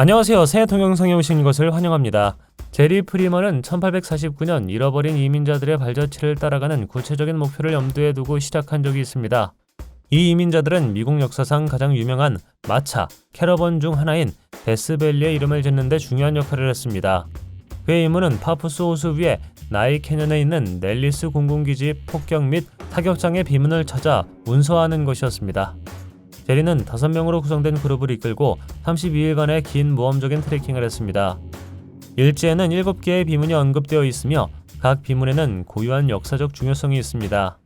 안녕하세요. 새 동영상에 오신 것을 환영합니다. 제리 프리먼은 1849년 잃어버린 이민자들의 발자취를 따라가는 구체적인 목표를 염두에 두고 시작한 적이 있습니다. 이 이민자들은 미국 역사상 가장 유명한 마차, 캐러번 중 하나인 데스밸리의 이름을 짓는 데 중요한 역할을 했습니다. 그의 임무는 파푸스 호수 위에 나이 캐년에 있는 넬리스 공군기지 폭격 및 타격장의 비문을 찾아 문서화하는 것이었습니다. 제리는 5명으로 구성된 그룹을 이끌고 32일간의 긴 모험적인 트레킹을 했습니다. 일지에는 7개의 비문이 언급되어 있으며 각 비문에는 고유한 역사적 중요성이 있습니다.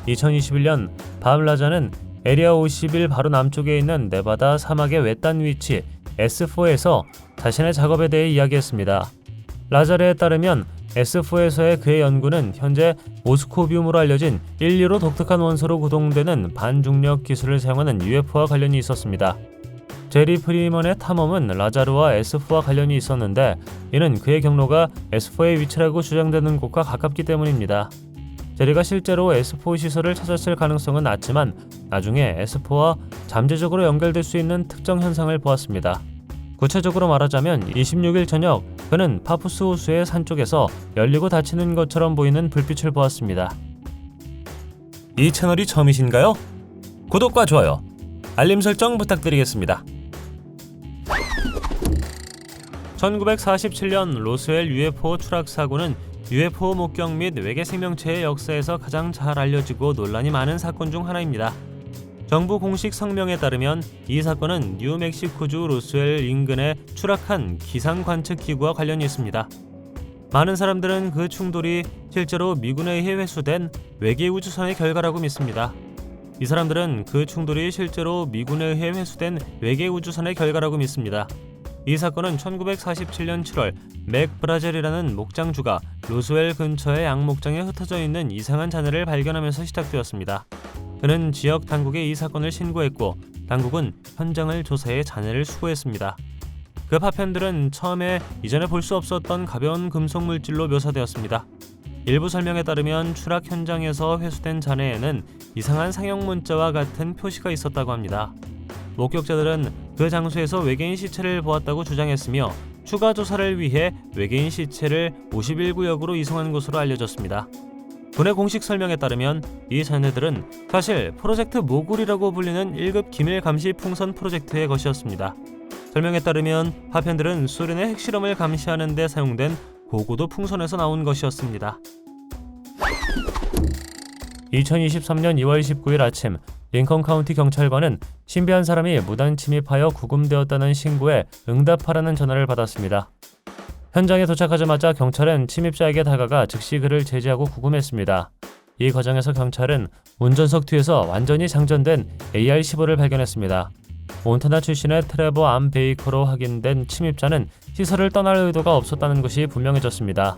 2021년 밥 라자는 에리아 51 바로 남쪽에 있는 네바다 사막의 외딴 위치 S4에서 자신의 작업에 대해 이야기했습니다. 라자르에 따르면 S4에서의 그의 연구는 현재 모스코비움으로 알려진 인류로 독특한 원소로 구동되는 반중력 기술을 사용하는 UFO와 관련이 있었습니다. 제리 프리먼의 탐험은 라자르와 S4와 관련이 있었는데 이는 그의 경로가 S4의 위치라고 주장되는 곳과 가깝기 때문입니다. 제리가 실제로 S4 시설을 찾았을 가능성은 낮지만 나중에 S4와 잠재적으로 연결될 수 있는 특정 현상을 보았습니다. 구체적으로 말하자면 26일 저녁 그는 파푸스 호수의 산 쪽에서 열리고 닫히는 것처럼 보이는 불빛을 보았습니다. 이 채널이 처음이신가요? 구독과 좋아요, 알림 설정 부탁드리겠습니다. 1947년 로스웰 UFO 추락 사고는 UFO 목격 및 외계 생명체의 역사에서 가장 잘 알려지고 논란이 많은 사건 중 하나입니다. 정부 공식 성명에 따르면 이 사건은 뉴멕시코주 로스웰 인근에 추락한 기상 관측 기구와 관련이 있습니다. 많은 사람들은 그 충돌이 실제로 미군에 의해 회수된 외계 우주선의 결과라고 믿습니다. 이 사람들은 그 충돌이 실제로 미군에 의해 회수된 외계 우주선의 결과라고 믿습니다. 이 사건은 1947년 7월 맥 브라젤이라는 목장주가 로스웰 근처의 양목장에 흩어져 있는 이상한 잔해를 발견하면서 시작되었습니다. 그는 지역 당국에 이 사건을 신고했고 당국은 현장을 조사해 잔해를 수거했습니다. 그 파편들은 처음에 이전에 볼 수 없었던 가벼운 금속 물질로 묘사되었습니다. 일부 설명에 따르면 추락 현장에서 회수된 잔해에는 이상한 상형 문자와 같은 표시가 있었다고 합니다. 목격자들은 그 장소에서 외계인 시체를 보았다고 주장했으며 추가 조사를 위해 외계인 시체를 51구역으로 이송한 것으로 알려졌습니다. 군의 공식 설명에 따르면 이 잔해들은 사실 프로젝트 모굴이라고 불리는 1급 기밀 감시 풍선 프로젝트의 것이었습니다. 설명에 따르면 파편들은 소련의 핵실험을 감시하는 데 사용된 고고도 풍선에서 나온 것이었습니다. 2023년 2월 19일 아침 링컨 카운티 경찰관은 신비한 사람이 무단 침입하여 구금되었다는 신고에 응답하라는 전화를 받았습니다. 현장에 도착하자마자 경찰은 침입자에게 다가가 즉시 그를 제지하고 구금했습니다. 이 과정에서 경찰은 운전석 뒤에서 완전히 장전된 AR-15를 발견했습니다. 몬타나 출신의 트레버 암 베이커로 확인된 침입자는 시설을 떠날 의도가 없었다는 것이 분명해졌습니다.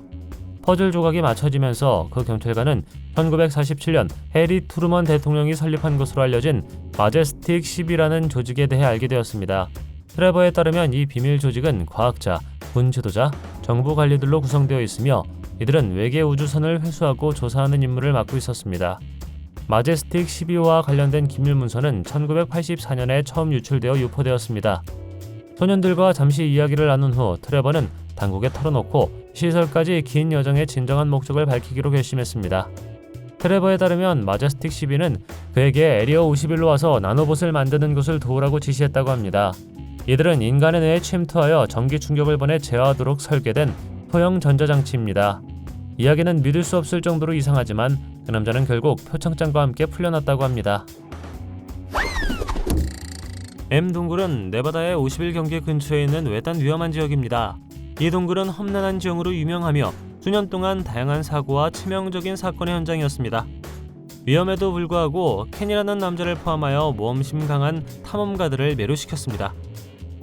퍼즐 조각이 맞춰지면서 그 경찰관은 1947년 해리 트루먼 대통령이 설립한 것으로 알려진 마제스틱 10이라는 조직에 대해 알게 되었습니다. 트레버에 따르면 이 비밀 조직은 과학자, 군 지도자, 정부 관리들로 구성되어 있으며 이들은 외계 우주선을 회수하고 조사하는 임무를 맡고 있었습니다. 마제스틱 12호와 관련된 기밀 문서는 1984년에 처음 유출되어 유포되었습니다. 소년들과 잠시 이야기를 나눈 후 트레버는 당국에 털어놓고 시설까지 긴 여정의 진정한 목적을 밝히기로 결심했습니다. 트레버에 따르면 마제스틱 12는 그에게 에리어 51로 와서 나노봇을 만드는 것을 도우라고 지시했다고 합니다. 이들은 인간의 뇌에 침투하여 전기 충격을 보내 제어하도록 설계된 소형 전자장치입니다. 이야기는 믿을 수 없을 정도로 이상하지만 그 남자는 결국 표창장과 함께 풀려났다고 합니다. M 동굴은 네바다의 50일 경계 근처에 있는 외딴 위험한 지역입니다. 이 동굴은 험난한 지형으로 유명하며 수년 동안 다양한 사고와 치명적인 사건의 현장이었습니다. 위험에도 불구하고 켄이라는 남자를 포함하여 모험심 강한 탐험가들을 매료시켰습니다.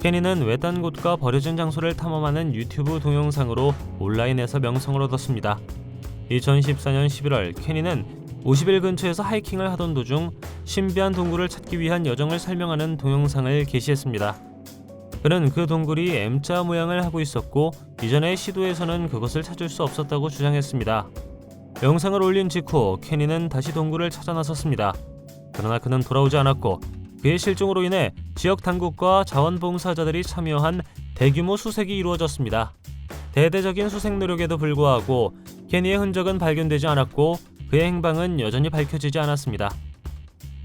켄이는 외딴 곳과 버려진 장소를 탐험하는 유튜브 동영상으로 온라인에서 명성을 얻었습니다. 2014년 11월 켄이는 50일 근처에서 하이킹을 하던 도중 신비한 동굴을 찾기 위한 여정을 설명하는 동영상을 게시했습니다. 그는 그 동굴이 M자 모양을 하고 있었고 이전의 시도에서는 그것을 찾을 수 없었다고 주장했습니다. 영상을 올린 직후 켄이는 다시 동굴을 찾아 나섰습니다. 그러나 그는 돌아오지 않았고 그의 실종으로 인해 지역 당국과 자원봉사자들이 참여한 대규모 수색이 이루어졌습니다. 대대적인 수색 노력에도 불구하고 케니의 흔적은 발견되지 않았고 그의 행방은 여전히 밝혀지지 않았습니다.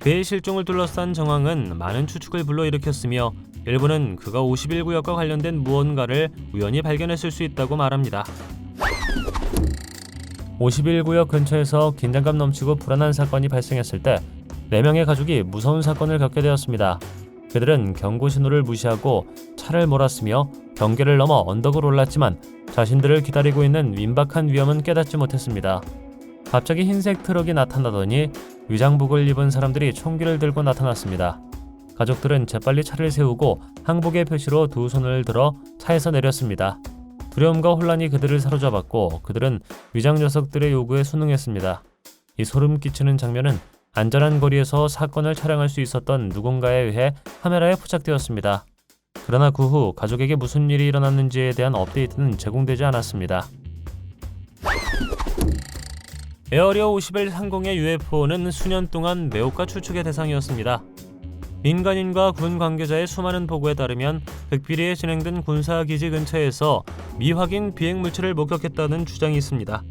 그의 실종을 둘러싼 정황은 많은 추측을 불러일으켰으며 일부는 그가 51구역과 관련된 무언가를 우연히 발견했을 수 있다고 말합니다. 51구역 근처에서 긴장감 넘치고 불안한 사건이 발생했을 때 4명의 가족이 무서운 사건을 겪게 되었습니다. 그들은 경고 신호를 무시하고 차를 몰았으며 경계를 넘어 언덕을 올랐지만 자신들을 기다리고 있는 임박한 위험은 깨닫지 못했습니다. 갑자기 흰색 트럭이 나타나더니 위장복을 입은 사람들이 총기를 들고 나타났습니다. 가족들은 재빨리 차를 세우고 항복의 표시로 두 손을 들어 차에서 내렸습니다. 두려움과 혼란이 그들을 사로잡았고 그들은 위장 녀석들의 요구에 순응했습니다. 이 소름 끼치는 장면은 안전한 거리에서 사건을 촬영할 수 있었던 누군가에 의해 카메라에 포착되었습니다. 그러나 그 후 가족에게 무슨 일이 일어났는지에 대한 업데이트는 제공되지 않았습니다. 에어리어 51 상공의 UFO는 수년 동안 매혹과 추측의 대상이었습니다. 민간인과 군 관계자의 수많은 보고에 따르면 극비리에 진행된 군사기지 근처에서 미확인 비행 물체를 목격했다는 주장이 있습니다.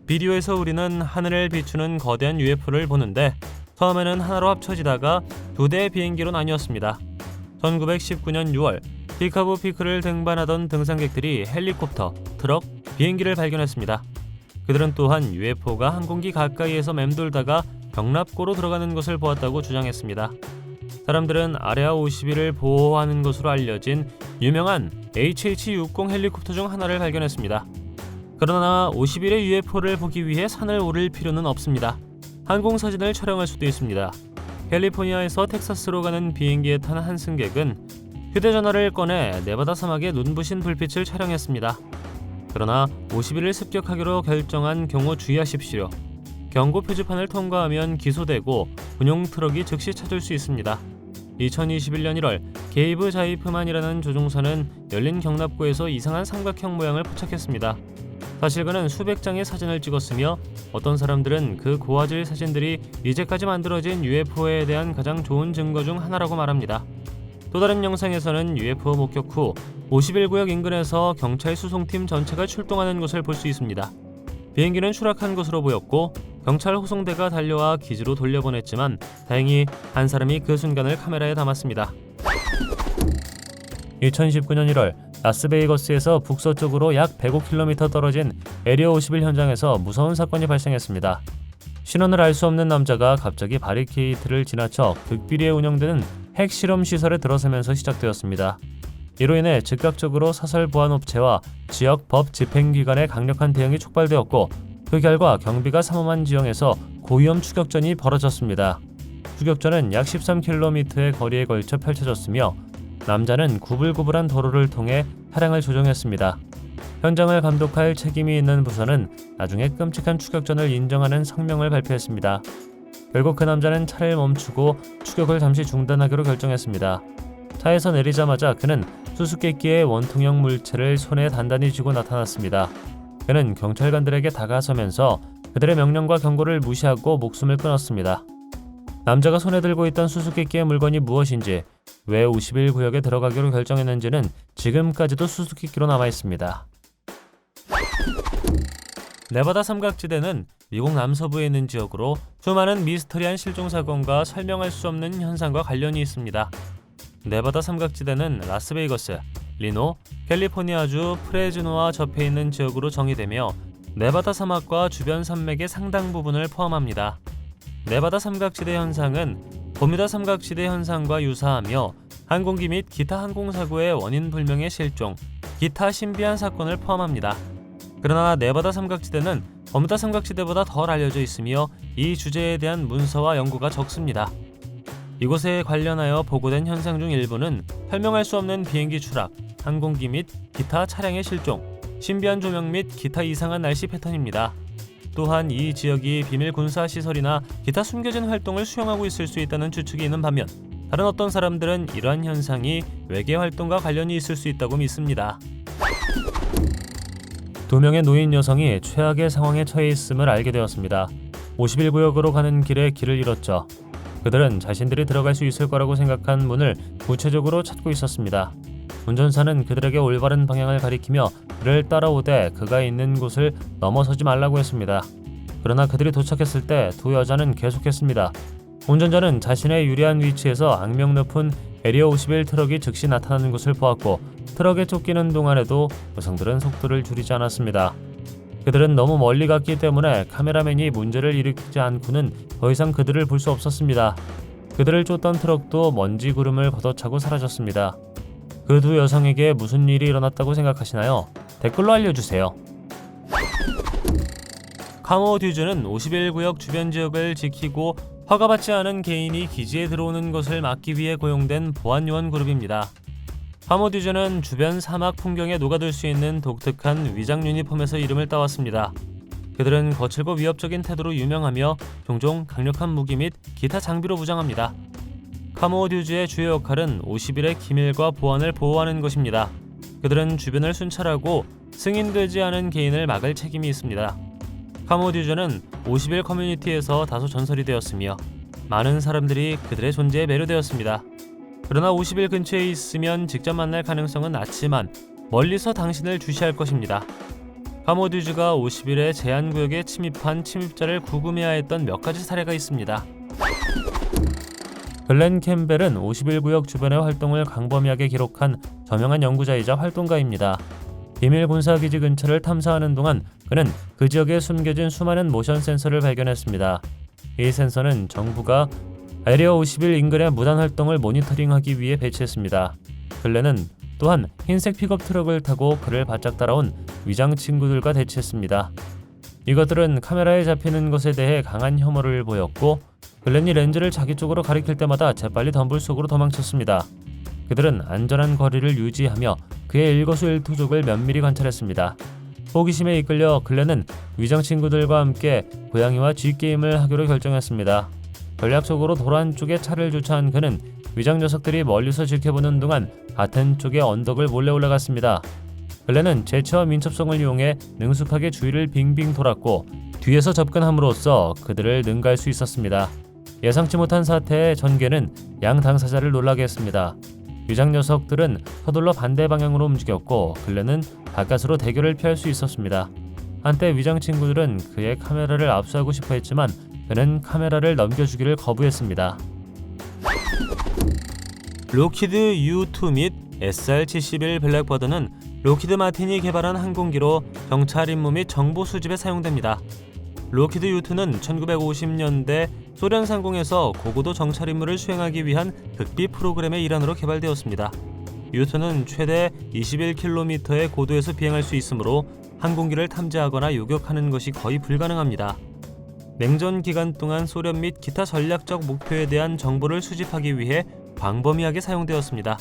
비디오에서 우리는 하늘을 비추는 거대한 UFO를 보는데 처음에는 하나로 합쳐지다가 2대의 비행기로 나뉘었습니다. 1919년 6월 피카부 피크를 등반하던 등산객들이 헬리콥터, 트럭, 비행기를 발견했습니다. 그들은 또한 UFO가 항공기 가까이에서 맴돌다가 경납고로 들어가는 것을 보았다고 주장했습니다. 사람들은 아레아 51을 보호하는 것으로 알려진 유명한 HH-60 헬리콥터 중 하나를 발견했습니다. 그러나 51의 UFO를 보기 위해 산을 오를 필요는 없습니다. 항공사진을 촬영할 수도 있습니다. 캘리포니아에서 텍사스로 가는 비행기에 탄 한 승객은 휴대전화를 꺼내 네바다 사막의 눈부신 불빛을 촬영했습니다. 그러나 51을 습격하기로 결정한 경우 주의하십시오. 경고 표지판을 통과하면 기소되고 군용 트럭이 즉시 찾을 수 있습니다. 2021년 1월 게이브 자이프만이라는 조종사는 열린 경납고에서 이상한 삼각형 모양을 포착했습니다. 사실 그는 수백 장의 사진을 찍었으며 어떤 사람들은 그 고화질 사진들이 이제까지 만들어진 UFO에 대한 가장 좋은 증거 중 하나라고 말합니다. 또 다른 영상에서는 UFO 목격 후 51구역 인근에서 경찰 수송팀 전체가 출동하는 것을 볼 수 있습니다. 비행기는 추락한 것으로 보였고 경찰 호송대가 달려와 기지로 돌려보냈지만 다행히 한 사람이 그 순간을 카메라에 담았습니다. 2019년 1월 라스베이거스에서 북서쪽으로 약 105km 떨어진 에리어 51 현장에서 무서운 사건이 발생했습니다. 신원을 알 수 없는 남자가 갑자기 바리케이트를 지나쳐 극비리에 운영되는 핵실험 시설에 들어서면서 시작되었습니다. 이로 인해 즉각적으로 사설 보안업체와 지역 법 집행기관의 강력한 대응이 촉발되었고 그 결과 경비가 삼엄한 지형에서 고위험 추격전이 벌어졌습니다. 추격전은 약 13km의 거리에 걸쳐 펼쳐졌으며 남자는 구불구불한 도로를 통해 차량을 조종했습니다. 현장을 감독할 책임이 있는 부서는 나중에 끔찍한 추격전을 인정하는 성명을 발표했습니다. 결국 그 남자는 차를 멈추고 추격을 잠시 중단하기로 결정했습니다. 차에서 내리자마자 그는 수수께끼의 원통형 물체를 손에 단단히 쥐고 나타났습니다. 그는 경찰관들에게 다가서면서 그들의 명령과 경고를 무시하고 목숨을 끊었습니다. 남자가 손에 들고 있던 수수께끼의 물건이 무엇인지, 왜 51구역에 들어가기로 결정했는지는 지금까지도 수수께끼로 남아있습니다. 네바다 삼각지대는 미국 남서부에 있는 지역으로 수많은 미스터리한 실종사건과 설명할 수 없는 현상과 관련이 있습니다. 네바다 삼각지대는 라스베이거스, 리노, 캘리포니아주 프레즈노와 접해 있는 지역으로 정의되며 네바다 사막과 주변 산맥의 상당 부분을 포함합니다. 네바다 삼각지대 현상은 버뮤다 삼각지대 현상과 유사하며 항공기 및 기타 항공사고의 원인 불명의 실종, 기타 신비한 사건을 포함합니다. 그러나 네바다 삼각지대는 버뮤다 삼각지대보다 덜 알려져 있으며 이 주제에 대한 문서와 연구가 적습니다. 이곳에 관련하여 보고된 현상 중 일부는 설명할 수 없는 비행기 추락, 항공기 및 기타 차량의 실종, 신비한 조명 및 기타 이상한 날씨 패턴입니다. 또한 이 지역이 비밀 군사 시설이나 기타 숨겨진 활동을 수행하고 있을 수 있다는 추측이 있는 반면 다른 어떤 사람들은 이러한 현상이 외계 활동과 관련이 있을 수 있다고 믿습니다. 2명의 노인 여성이 최악의 상황에 처해 있음을 알게 되었습니다. 51구역으로 가는 길에 길을 잃었죠. 그들은 자신들이 들어갈 수 있을 거라고 생각한 문을 구체적으로 찾고 있었습니다. 운전사는 그들에게 올바른 방향을 가리키며 그를 따라오되 그가 있는 곳을 넘어서지 말라고 했습니다. 그러나 그들이 도착했을 때 두 여자는 계속했습니다. 운전자는 자신의 유리한 위치에서 악명 높은 에리어 51 트럭이 즉시 나타나는 것을 보았고 트럭에 쫓기는 동안에도 여성들은 속도를 줄이지 않았습니다. 그들은 너무 멀리 갔기 때문에 카메라맨이 문제를 일으키지 않고는 더 이상 그들을 볼 수 없었습니다. 그들을 쫓던 트럭도 먼지 구름을 걷어차고 사라졌습니다. 그 두 여성에게 무슨 일이 일어났다고 생각하시나요? 댓글로 알려주세요. 카모 듀즈는 51구역 주변 지역을 지키고 허가받지 않은 개인이 기지에 들어오는 것을 막기 위해 고용된 보안요원 그룹입니다. 카모 듀즈는 주변 사막 풍경에 녹아들 수 있는 독특한 위장 유니폼에서 이름을 따왔습니다. 그들은 거칠고 위협적인 태도로 유명하며 종종 강력한 무기 및 기타 장비로 무장합니다. 카모 듀즈의 주요 역할은 51의 기밀과 보안을 보호하는 것입니다. 그들은 주변을 순찰하고 승인되지 않은 개인을 막을 책임이 있습니다. 카모 듀즈는 51 커뮤니티에서 다소 전설이 되었으며 많은 사람들이 그들의 존재에 매료되었습니다. 그러나 50일 근처에 있으면 직접 만날 가능성은 낮지만 멀리서 당신을 주시할 것입니다. 카모 듀즈가 50일의 제한구역에 침입한 침입자를 구금해야 했던 몇 가지 사례가 있습니다. 글렌 캠벨은 51구역 주변의 활동을 광범위하게 기록한 저명한 연구자이자 활동가입니다. 비밀 군사기지 근처를 탐사하는 동안 그는 그 지역에 숨겨진 수많은 모션 센서를 발견했습니다. 이 센서는 정부가 에리어 51 인근의 무단 활동을 모니터링하기 위해 배치했습니다. 글렌은 또한 흰색 픽업 트럭을 타고 그를 바짝 따라온 위장 친구들과 대치했습니다. 이것들은 카메라에 잡히는 것에 대해 강한 혐오를 보였고 글렌이 렌즈를 자기 쪽으로 가리킬 때마다 재빨리 덤불 속으로 도망쳤습니다. 그들은 안전한 거리를 유지하며 그의 일거수일투족을 면밀히 관찰했습니다. 호기심에 이끌려 글렌은 위장 친구들과 함께 고양이와 쥐게임을 하기로 결정했습니다. 전략적으로 도란 쪽에 차를 주차한 그는 위장 녀석들이 멀리서 지켜보는 동안 같은 쪽의 언덕을 몰래 올라갔습니다. 글렌은 재치와 민첩성을 이용해 능숙하게 주위를 빙빙 돌았고 뒤에서 접근함으로써 그들을 능가할 수 있었습니다. 예상치 못한 사태의 전개는 양 당사자를 놀라게 했습니다. 위장 녀석들은 서둘러 반대 방향으로 움직였고 글렌은 바깥으로 대결을 피할 수 있었습니다. 한때 위장 친구들은 그의 카메라를 압수하고 싶어 했지만 그는 카메라를 넘겨주기를 거부했습니다. 로키드 U2 및 SR-71 블랙버드는 로키드 마틴이 개발한 항공기로 정찰 임무 및 정보 수집에 사용됩니다. 로키드 U2는 1950년대 소련 상공에서 고고도 정찰 임무를 수행하기 위한 극비 프로그램의 일환으로 개발되었습니다. U2는 최대 21km의 고도에서 비행할 수 있으므로 항공기를 탐지하거나 요격하는 것이 거의 불가능합니다. 냉전 기간 동안 소련 및 기타 전략적 목표에 대한 정보를 수집하기 위해 광범위하게 사용되었습니다.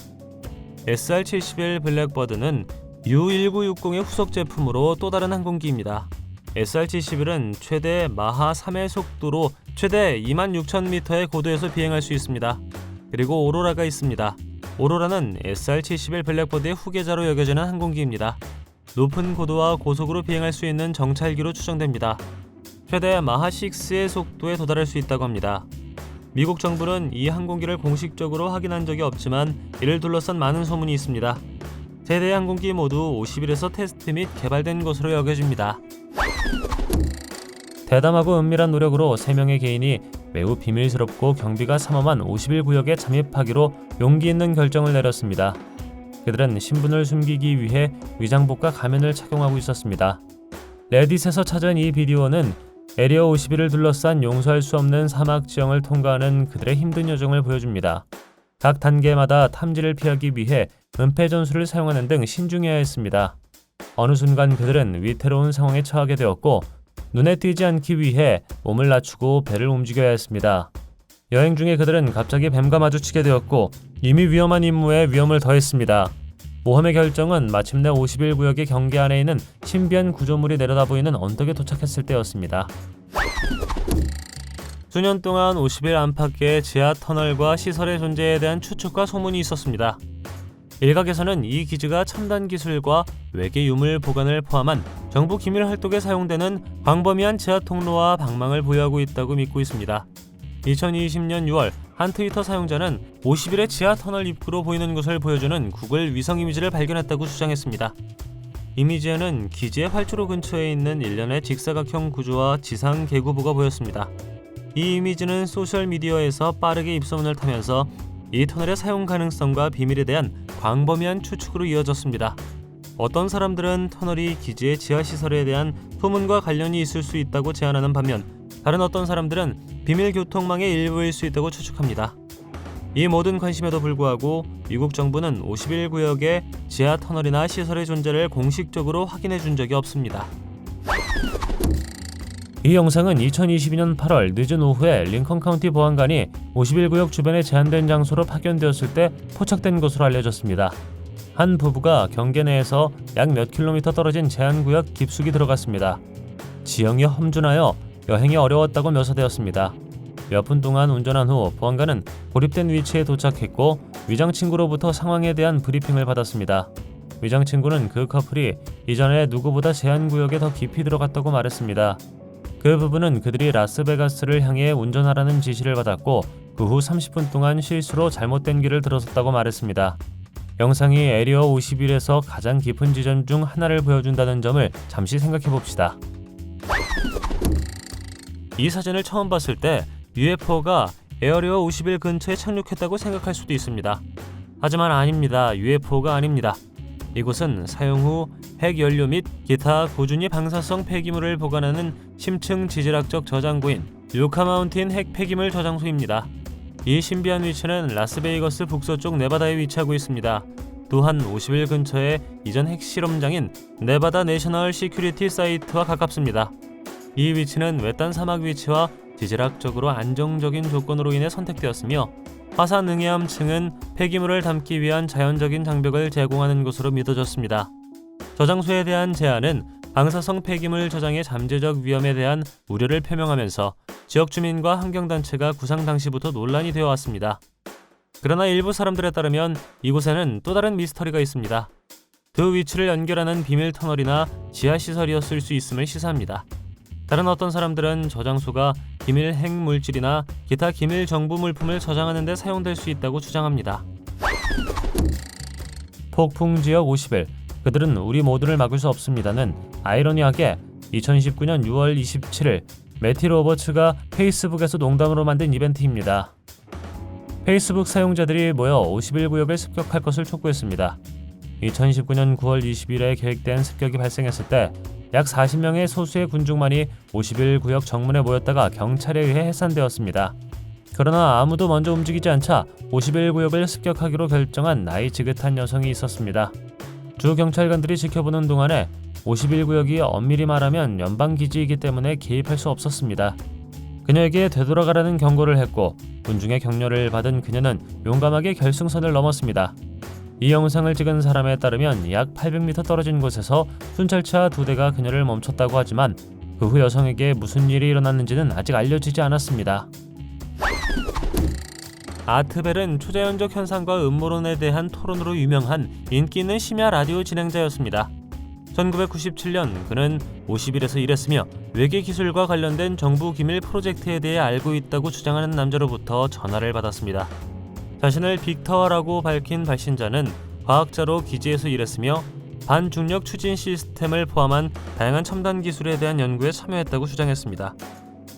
SR-71 블랙버드는 U-1960의 후속 제품으로 또 다른 항공기입니다. SR-71은 최대 마하 3의 속도로 최대 26,000m의 고도에서 비행할 수 있습니다. 그리고 오로라가 있습니다. 오로라는 SR-71 블랙버드의 후계자로 여겨지는 항공기입니다. 높은 고도와 고속으로 비행할 수 있는 정찰기로 추정됩니다. 최대 마하 6의 속도에 도달할 수 있다고 합니다. 미국 정부는 이 항공기를 공식적으로 확인한 적이 없지만 이를 둘러싼 많은 소문이 있습니다. 세 대의 항공기 모두 50일에서 테스트 및 개발된 것으로 여겨집니다. 대담하고 은밀한 노력으로 3명의 개인이 매우 비밀스럽고 경비가 삼엄한 51구역에 잠입하기로 용기 있는 결정을 내렸습니다. 그들은 신분을 숨기기 위해 위장복과 가면을 착용하고 있었습니다. 레딧에서 찾은 이 비디오는 에리어 51을 둘러싼 용서할 수 없는 사막 지형을 통과하는 그들의 힘든 여정을 보여줍니다. 각 단계마다 탐지를 피하기 위해 은폐 전술을 사용하는 등 신중해야 했습니다. 어느 순간 그들은 위태로운 상황에 처하게 되었고 눈에 띄지 않기 위해 몸을 낮추고 배를 움직여야 했습니다. 여행 중에 그들은 갑자기 뱀과 마주치게 되었고 이미 위험한 임무에 위험을 더했습니다. 모험의 결정은 마침내 51구역의 경계 안에 있는 신비한 구조물이 내려다보이는 언덕에 도착했을 때였습니다. 수년 동안 51 안팎의 지하 터널과 시설의 존재에 대한 추측과 소문이 있었습니다. 일각에서는 이 기지가 첨단 기술과 외계 유물 보관을 포함한 정부 기밀 활동에 사용되는 광범위한 지하 통로와 방망을 보유하고 있다고 믿고 있습니다. 2020년 6월 한 트위터 사용자는 50일의 지하 터널 입구로 보이는 것을 보여주는 구글 위성 이미지를 발견했다고 주장했습니다. 이미지에는 기지의 활주로 근처에 있는 일련의 직사각형 구조와 지상 계구부가 보였습니다. 이 이미지는 소셜미디어에서 빠르게 입소문을 타면서 이 터널의 사용 가능성과 비밀에 대한 광범위한 추측으로 이어졌습니다. 어떤 사람들은 터널이 기지의 지하시설에 대한 소문과 관련이 있을 수 있다고 제안하는 반면 다른 어떤 사람들은 비밀 교통망의 일부일 수 있다고 추측합니다. 이 모든 관심에도 불구하고 미국 정부는 51구역의 지하 터널이나 시설의 존재를 공식적으로 확인해 준 적이 없습니다. 이 영상은 2022년 8월 늦은 오후에 링컨 카운티 보안관이 51구역 주변에 제한된 장소로 파견되었을 때 포착된 것으로 알려졌습니다. 한 부부가 경계 내에서 약 몇 킬로미터 떨어진 제한구역 깊숙이 들어갔습니다. 지형이 험준하여 여행이 어려웠다고 묘사되었습니다. 몇 분 동안 운전한 후 보안관은 고립된 위치에 도착했고 위장 친구로부터 상황에 대한 브리핑을 받았습니다. 위장 친구는 그 커플이 이전에 누구보다 제한구역에 더 깊이 들어갔다고 말했습니다. 그 부부는 그들이 라스베가스를 향해 운전하라는 지시를 받았고 그 후 30분 동안 실수로 잘못된 길을 들어섰다고 말했습니다. 영상이 에리어 51에서 가장 깊은 지점 중 하나를 보여준다는 점을 잠시 생각해봅시다. 이 사진을 처음 봤을 때 UFO가 에어리어 51 근처에 착륙했다고 생각할 수도 있습니다. 하지만 아닙니다. UFO가 아닙니다. 이곳은 사용 후 핵연료 및 기타 고준위 방사성 폐기물을 보관하는 심층 지질학적 저장고인 유카 마운틴 핵 폐기물 저장소입니다. 이 신비한 위치는 라스베이거스 북서쪽 네바다에 위치하고 있습니다. 또한 51 근처에 이전 핵실험장인 네바다 내셔널 시큐리티 사이트와 가깝습니다. 이 위치는 외딴 사막 위치와 지질학적으로 안정적인 조건으로 인해 선택되었으며 화산 응해암층은 폐기물을 담기 위한 자연적인 장벽을 제공하는 것으로 믿어졌습니다. 저장소에 대한 제안은 방사성 폐기물 저장의 잠재적 위험에 대한 우려를 표명하면서 지역 주민과 환경단체가 구상 당시부터 논란이 되어 왔습니다. 그러나 일부 사람들에 따르면 이곳에는 또 다른 미스터리가 있습니다. 그 위치를 연결하는 비밀 터널이나 지하시설이었을 수 있음을 시사합니다. 다른 어떤 사람들은 저장소가 기밀 핵물질이나 기타 기밀 정보 물품을 저장하는 데 사용될 수 있다고 주장합니다. 폭풍지역 50일, 그들은 우리 모두를 막을 수 없습니다는 아이러니하게 2019년 6월 27일 매티 로버츠가 페이스북에서 농담으로 만든 이벤트입니다. 페이스북 사용자들이 모여 51구역을 습격할 것을 촉구했습니다. 2019년 9월 20일에 계획된 습격이 발생했을 때 약 40명의 소수의 군중만이 51구역 정문에 모였다가 경찰에 의해 해산되었습니다. 그러나 아무도 먼저 움직이지 않자 51구역을 습격하기로 결정한 나이 지긋한 여성이 있었습니다. 주 경찰관들이 지켜보는 동안에 51구역이 엄밀히 말하면 연방기지이기 때문에 개입할 수 없었습니다. 그녀에게 되돌아가라는 경고를 했고 군중의 격려를 받은 그녀는 용감하게 결승선을 넘었습니다. 이 영상을 찍은 사람에 따르면 약 800m 떨어진 곳에서 순찰차 2대가 그녀를 멈췄다고 하지만 그 후 여성에게 무슨 일이 일어났는지는 아직 알려지지 않았습니다. 아트벨은 초자연적 현상과 음모론에 대한 토론으로 유명한 인기 있는 심야 라디오 진행자였습니다. 1997년 그는 50일에서 일했으며 외계 기술과 관련된 정부 기밀 프로젝트에 대해 알고 있다고 주장하는 남자로부터 전화를 받았습니다. 자신을 빅터라고 밝힌 발신자는 과학자로 기지에서 일했으며 반중력 추진 시스템을 포함한 다양한 첨단 기술에 대한 연구에 참여했다고 주장했습니다.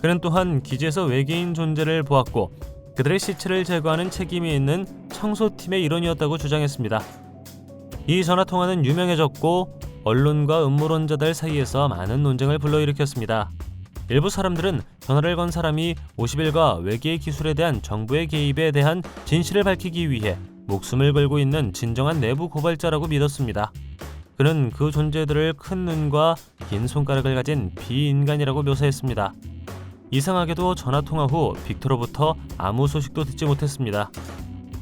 그는 또한 기지에서 외계인 존재를 보았고 그들의 시체를 제거하는 책임이 있는 청소팀의 일원이었다고 주장했습니다. 이 전화통화는 유명해졌고 언론과 음모론자들 사이에서 많은 논쟁을 불러일으켰습니다. 일부 사람들은 전화를 건 사람이 50일과 외계 기술에 대한 정부의 개입에 대한 진실을 밝히기 위해 목숨을 걸고 있는 진정한 내부 고발자라고 믿었습니다. 그는 그 존재들을 큰 눈과 긴 손가락을 가진 비인간이라고 묘사했습니다. 이상하게도 전화통화 후 빅터로부터 아무 소식도 듣지 못했습니다.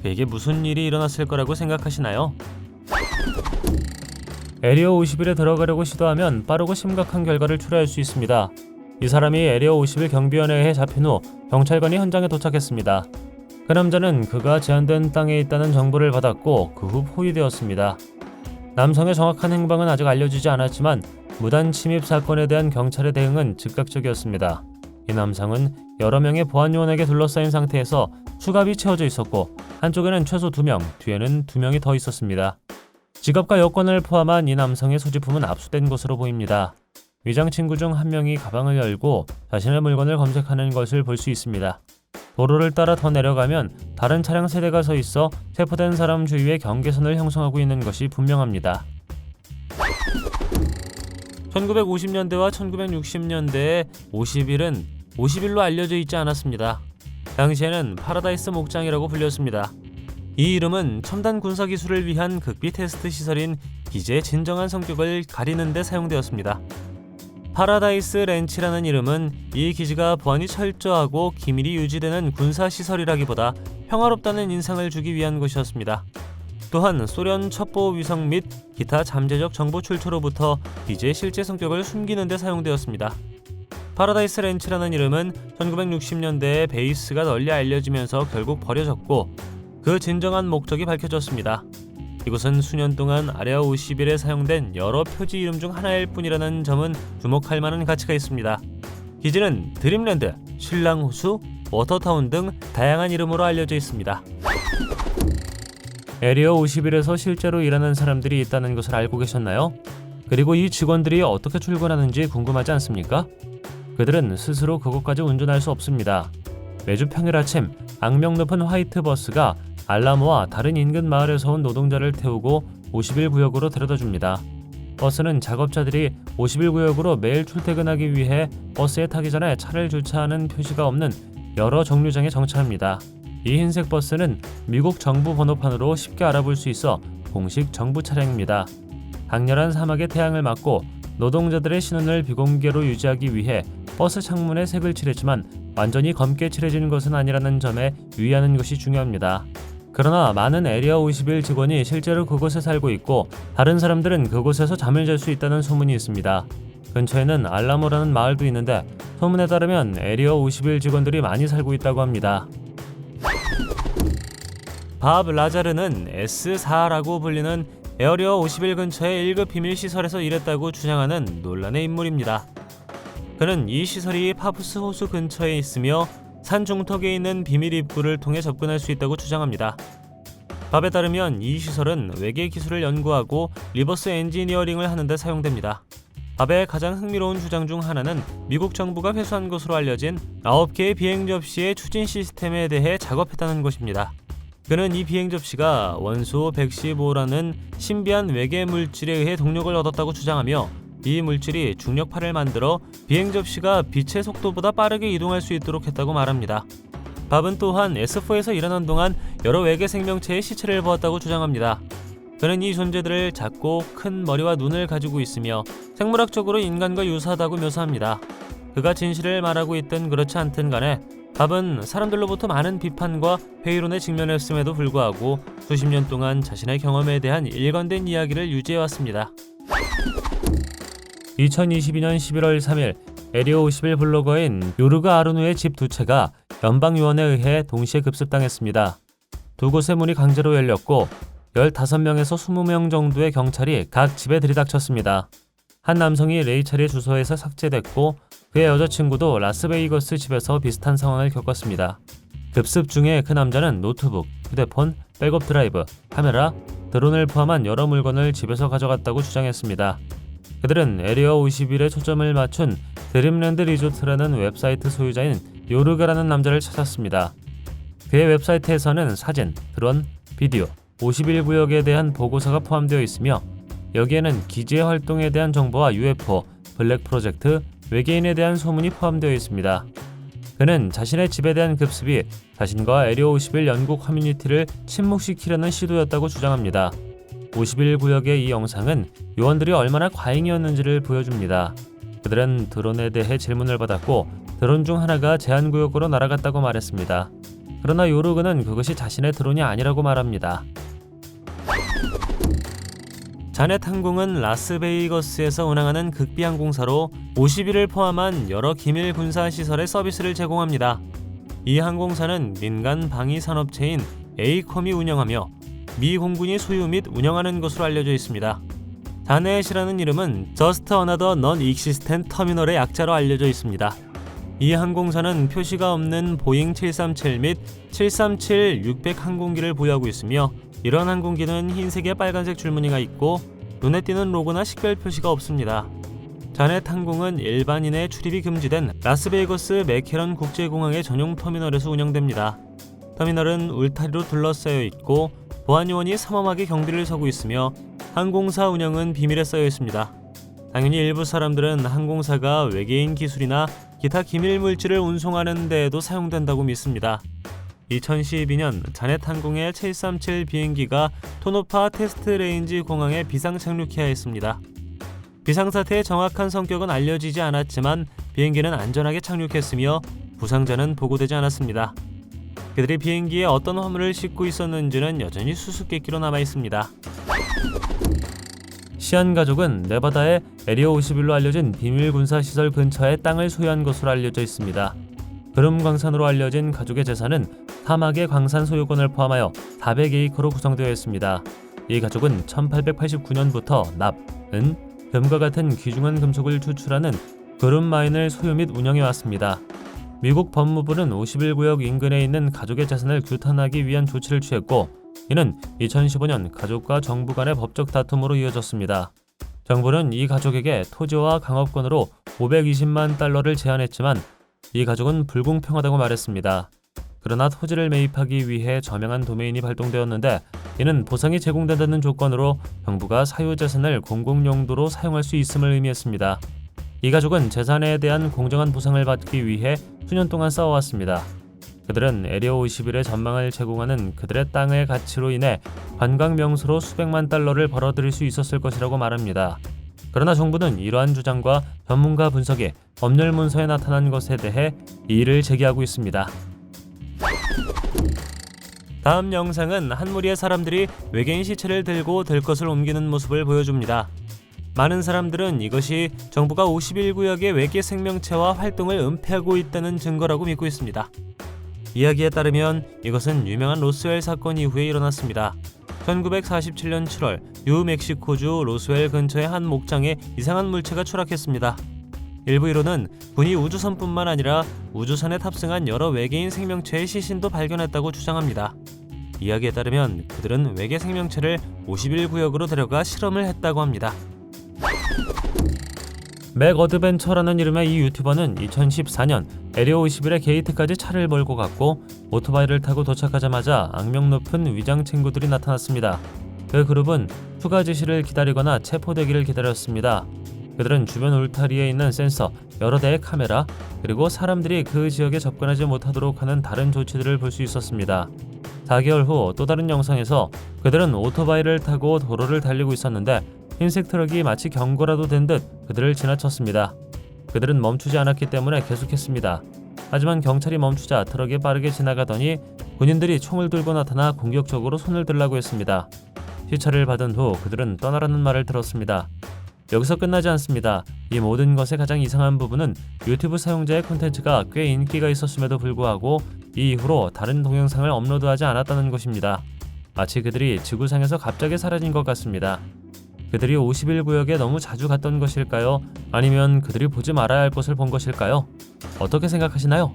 그에게 무슨 일이 일어났을 거라고 생각하시나요? 에리어 51에 들어가려고 시도하면 빠르고 심각한 결과를 초래할 수 있습니다. 이 사람이 에리어 51 경비원에 의해 잡힌 후 경찰관이 현장에 도착했습니다. 그 남자는 그가 제한된 땅에 있다는 정보를 받았고 그 후 포위되었습니다. 남성의 정확한 행방은 아직 알려지지 않았지만 무단 침입 사건에 대한 경찰의 대응은 즉각적이었습니다. 이 남성은 여러 명의 보안 요원에게 둘러싸인 상태에서 수갑이 채워져 있었고 한쪽에는 최소 2명, 뒤에는 2명이 더 있었습니다. 지갑과 여권을 포함한 이 남성의 소지품은 압수된 것으로 보입니다. 위장 친구 중 한 명이 가방을 열고 자신의 물건을 검색하는 것을 볼 수 있습니다. 도로를 따라 더 내려가면 다른 차량 세대가 서 있어 체포된 사람 주위에 경계선을 형성하고 있는 것이 분명합니다. 1950년대와 1960년대에 50일은 50일로 알려져 있지 않았습니다. 당시에는 파라다이스 목장이라고 불렸습니다. 이 이름은 첨단 군사 기술을 위한 극비 테스트 시설인 기지의 진정한 성격을 가리는 데 사용되었습니다. 파라다이스 렌치라는 이름은 이 기지가 보안이 철저하고 기밀이 유지되는 군사 시설이라기보다 평화롭다는 인상을 주기 위한 것이었습니다. 또한 소련 첩보 위성 및 기타 잠재적 정보 출처로부터 기지의 실제 성격을 숨기는 데 사용되었습니다. 파라다이스 렌치라는 이름은 1960년대에 베이스가 널리 알려지면서 결국 버려졌고 그 진정한 목적이 밝혀졌습니다. 이곳은 수년 동안 아레아 51에 사용된 여러 표지 이름 중 하나일 뿐이라는 점은 주목할 만한 가치가 있습니다. 기지는 드림랜드, 신랑호수, 워터타운 등 다양한 이름으로 알려져 있습니다. 에리어 51에서 실제로 일하는 사람들이 있다는 것을 알고 계셨나요? 그리고 이 직원들이 어떻게 출근하는지 궁금하지 않습니까? 그들은 스스로 그곳까지 운전할 수 없습니다. 매주 평일 아침 악명 높은 화이트 버스가 알라모와 다른 인근 마을에서 온 노동자를 태우고 51구역으로 데려다줍니다. 버스는 작업자들이 51구역으로 매일 출퇴근하기 위해 버스에 타기 전에 차를 주차하는 표시가 없는 여러 정류장에 정차합니다. 이 흰색 버스는 미국 정부 번호판으로 쉽게 알아볼 수 있어 공식 정부 차량입니다. 강렬한 사막의 태양을 맞고 노동자들의 신원을 비공개로 유지하기 위해 버스 창문에 색을 칠했지만 완전히 검게 칠해진 것은 아니라는 점에 유의하는 것이 중요합니다. 그러나 많은 에리어 51 직원이 실제로 그곳에 살고 있고 다른 사람들은 그곳에서 잠을 잘 수 있다는 소문이 있습니다. 근처에는 알라모라는 마을도 있는데 소문에 따르면 에리어 51 직원들이 많이 살고 있다고 합니다. 밥 라자르는 S4라고 불리는 에어리어 51 근처의 1급 비밀시설에서 일했다고 주장하는 논란의 인물입니다. 그는 이 시설이 파푸스 호수 근처에 있으며 산 중턱에 있는 비밀 입구를 통해 접근할 수 있다고 주장합니다. 밥에 따르면 이 시설은 외계 기술을 연구하고 리버스 엔지니어링을 하는 데 사용됩니다. 밥의 가장 흥미로운 주장 중 하나는 미국 정부가 회수한 것으로 알려진 9개의 비행 접시의 추진 시스템에 대해 작업했다는 것입니다. 그는 이 비행 접시가 원소 115라는 신비한 외계 물질에 의해 동력을 얻었다고 주장하며 이 물질이 중력파를 만들어 비행 접시가 빛의 속도보다 빠르게 이동할 수 있도록 했다고 말합니다. 밥은 또한 S4에서 일하는 동안 여러 외계 생명체의 시체를 보았다고 주장합니다. 그는 이 존재들을 작고 큰 머리와 눈을 가지고 있으며 생물학적으로 인간과 유사하다고 묘사합니다. 그가 진실을 말하고 있든 그렇지 않든 간에 밥은 사람들로부터 많은 비판과 회의론에 직면했음에도 불구하고 수십 년 동안 자신의 경험에 대한 일관된 이야기를 유지해왔습니다. 2022년 11월 3일 에리어 51 블로거인 요르그 아르누의 집 2채가 연방요원에 의해 동시에 급습당했습니다. 두 곳의 문이 강제로 열렸고 15명에서 20명 정도의 경찰이 각 집에 들이닥쳤습니다. 한 남성이 레이첼의 주소에서 삭제됐고 그의 여자친구도 라스베이거스 집에서 비슷한 상황을 겪었습니다. 급습 중에 그 남자는 노트북, 휴대폰, 백업 드라이브, 카메라, 드론을 포함한 여러 물건을 집에서 가져갔다고 주장했습니다. 그들은 에리어 51에 초점을 맞춘 드림랜드 리조트라는 웹사이트 소유자인 요르가라는 남자를 찾았습니다. 그의 웹사이트에서는 사진, 드론, 비디오, 51구역에 대한 보고서가 포함되어 있으며 여기에는 기지의 활동에 대한 정보와 UFO, 블랙 프로젝트, 외계인에 대한 소문이 포함되어 있습니다. 그는 자신의 집에 대한 급습이 자신과 에리어 51 연구 커뮤니티를 침묵시키려는 시도였다고 주장합니다. 51구역의 이 영상은 요원들이 얼마나 과잉이었는지를 보여줍니다. 그들은 드론에 대해 질문을 받았고 드론 중 하나가 제한구역으로 날아갔다고 말했습니다. 그러나 요르그는 그것이 자신의 드론이 아니라고 말합니다. 자넷 항공은 라스베이거스에서 운항하는 극비항공사로 50일을 포함한 여러 기밀 군사 시설의 서비스를 제공합니다. 이 항공사는 민간 방위 산업체인 에이컴이 운영하며 미 공군이 소유 및 운영하는 것으로 알려져 있습니다. 자넷이라는 이름은 Just Another Non-Existent Terminal의 약자로 알려져 있습니다. 이 항공사는 표시가 없는 보잉 737 및 737-600 항공기를 보유하고 있으며 이러한 항공기는 흰색에 빨간색 줄무늬가 있고 눈에 띄는 로고나 식별 표시가 없습니다. 자넷 항공은 일반인의 출입이 금지된 라스베이거스 맥케런 국제공항의 전용 터미널에서 운영됩니다. 터미널은 울타리로 둘러싸여 있고 보안 요원이 삼엄하게 경비를 서고 있으며 항공사 운영은 비밀에 쌓여 있습니다. 당연히 일부 사람들은 항공사가 외계인 기술이나 기타 기밀 물질을 운송하는 데에도 사용된다고 믿습니다. 2012년 자넷 항공의 737 비행기가 토노파 테스트 레인지 공항에 비상 착륙해야 했습니다. 비상사태의 정확한 성격은 알려지지 않았지만 비행기는 안전하게 착륙했으며 부상자는 보고되지 않았습니다. 그들이 비행기에 어떤 화물을 싣고 있었는지는 여전히 수수께끼로 남아있습니다. 시안 가족은 네바다의 에리어 51로 알려진 비밀 군사시설 근처에 땅을 소유한 것으로 알려져 있습니다. 그름 광산으로 알려진 가족의 재산은 사막의 광산 소유권을 포함하여 400에이커로 구성되어 있습니다. 이 가족은 1889년부터 납, 은, 금과 같은 귀중한 금속을 추출하는 그름 마인을 소유 및 운영해왔습니다. 미국 법무부는 51구역 인근에 있는 가족의 재산을 규탄하기 위한 조치를 취했고 이는 2015년 가족과 정부 간의 법적 다툼으로 이어졌습니다. 정부는 이 가족에게 토지와 강업권으로 520만 달러를 제안했지만 이 가족은 불공평하다고 말했습니다. 그러나 토지를 매입하기 위해 저명한 도메인이 발동되었는데 이는 보상이 제공된다는 조건으로 정부가 사유재산을 공공용도로 사용할 수 있음을 의미했습니다. 이 가족은 재산에 대한 공정한 보상을 받기 위해 수년 동안 싸워왔습니다. 그들은 에리어 51의 전망을 제공하는 그들의 땅의 가치로 인해 관광 명소로 수백만 달러를 벌어들일 수 있었을 것이라고 말합니다. 그러나 정부는 이러한 주장과 전문가 분석이 법률 문서에 나타난 것에 대해 이의를 제기하고 있습니다. 다음 영상은 한 무리의 사람들이 외계인 시체를 들고 들것을 옮기는 모습을 보여줍니다. 많은 사람들은 이것이 정부가 51구역의 외계 생명체와 활동을 은폐하고 있다는 증거라고 믿고 있습니다. 이야기에 따르면 이것은 유명한 로스웰 사건 이후에 일어났습니다. 1947년 7월 뉴멕시코주 로스웰 근처의 한 목장에 이상한 물체가 추락했습니다. 일부 이론은 군이 우주선뿐만 아니라 우주선에 탑승한 여러 외계인 생명체의 시신도 발견했다고 주장합니다. 이야기에 따르면 그들은 외계 생명체를 51구역으로 데려가 실험을 했다고 합니다. 맥 어드벤처라는 이름의 이 유튜버는 2014년 에리어 51의 게이트까지 차를 몰고 갔고 오토바이를 타고 도착하자마자 악명 높은 위장 친구들이 나타났습니다. 그 그룹은 추가 지시를 기다리거나 체포되기를 기다렸습니다. 그들은 주변 울타리에 있는 센서, 여러 대의 카메라, 그리고 사람들이 그 지역에 접근하지 못하도록 하는 다른 조치들을 볼 수 있었습니다. 4개월 후 또 다른 영상에서 그들은 오토바이를 타고 도로를 달리고 있었는데 흰색 트럭이 마치 경고라도 된 듯 그들을 지나쳤습니다. 그들은 멈추지 않았기 때문에 계속했습니다. 하지만 경찰이 멈추자 트럭이 빠르게 지나가더니 군인들이 총을 들고 나타나 공격적으로 손을 들라고 했습니다. 시찰을 받은 후 그들은 떠나라는 말을 들었습니다. 여기서 끝나지 않습니다. 이 모든 것의 가장 이상한 부분은 유튜브 사용자의 콘텐츠가 꽤 인기가 있었음에도 불구하고 이 이후로 다른 동영상을 업로드하지 않았다는 것입니다. 마치 그들이 지구상에서 갑자기 사라진 것 같습니다. 그들이 51구역에 너무 자주 갔던 것일까요? 아니면 그들이 보지 말아야 할 것을 본 것일까요? 어떻게 생각하시나요?